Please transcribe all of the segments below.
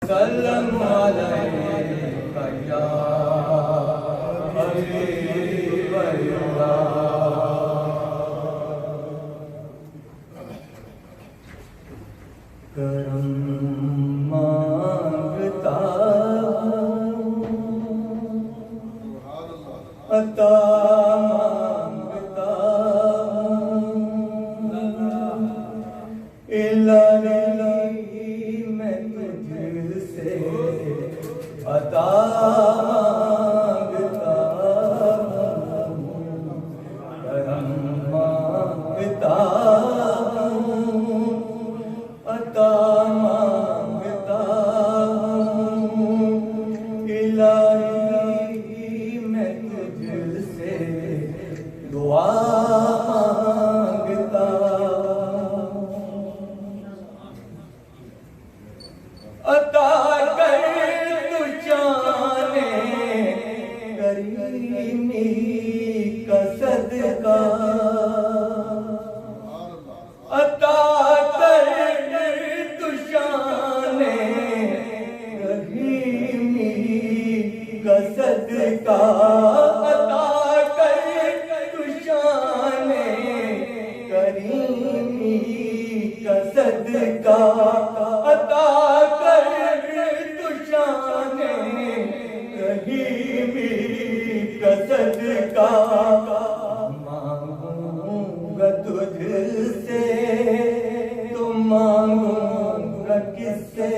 سلم علیک یا حبیب اللہ. کرم مانگتا عطا مانگتا الہی میں تجھ سے عطا مانگتا کرم مانگتا عطا مانگتا الہی میں تجھ سے دعا مانگتا. عطا کر تو جانے کریمی کا صدقہ. عطا کر تو جانے کریمی کا صدقہ. عطا کر تو جانے کریمی کا صدقہ. عطا کر تو جانے کریمی کا صدقہ. مانگوں گا تجھ سے تو مانگوں گا کس سے.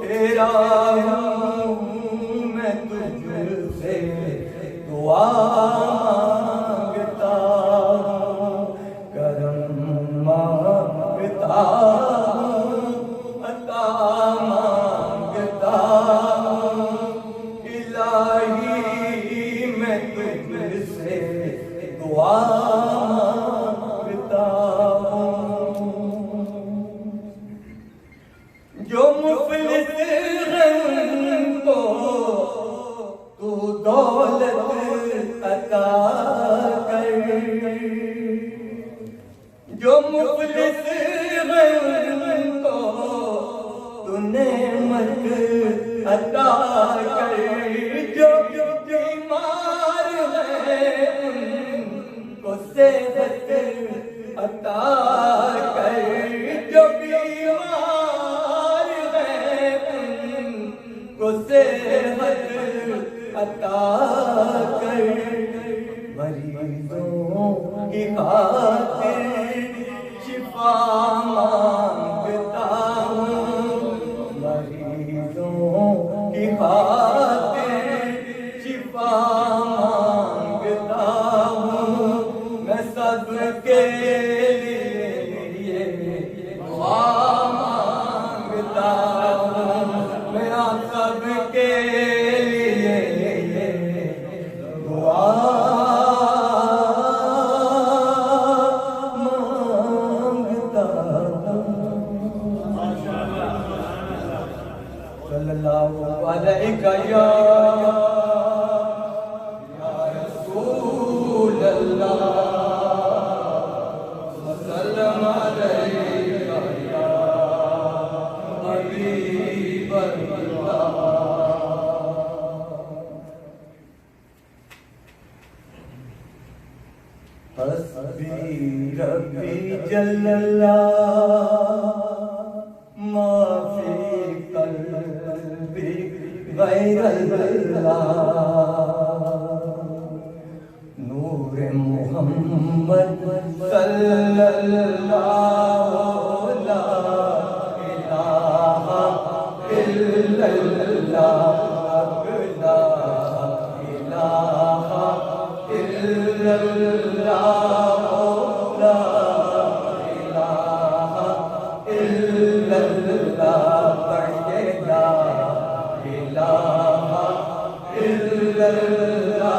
تیرا ہوں میں تجھ سے دعا مانگتا. کرم مانگتا عطا مانگتا الہی میں تجھ سے دعا مانگتا. جو مفلس ہیں ان کو تو دولت عطا کر. جو مفلس ہیں ان کو تو نعمت عطا کر. جو بیمار ہیں ان کو صحت عطا کر. جو بیمار ہیں ان کو صحت عطا کر. مریضوں کی خاطر شفا مانگتا ہوں. مریضوں کی خاطر شفا مانگتا ہوں. میں سب کے لیے دعا مانگتا ہوں. میں آپ سب کے لیے دعا صلی اللہ علیہ یا رسول اللہ. وسلم علیہ یا حبیب اللہ. حسبی ربی جل اللہ ما فی قلبی غیر اللہ. نور محمد صلی اللہ لا الہ الا اللہ. لا الہ الا اللہ. لا الہ الا اللہ. پڑھیے لا الہ الا اللہ. لا الہ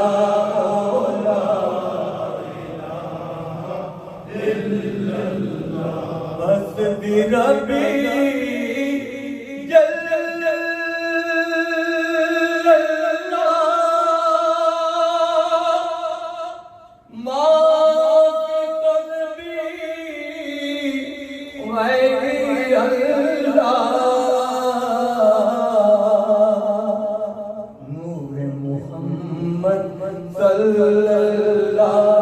الا اللہ. حسبی ربی جل صلی اللہ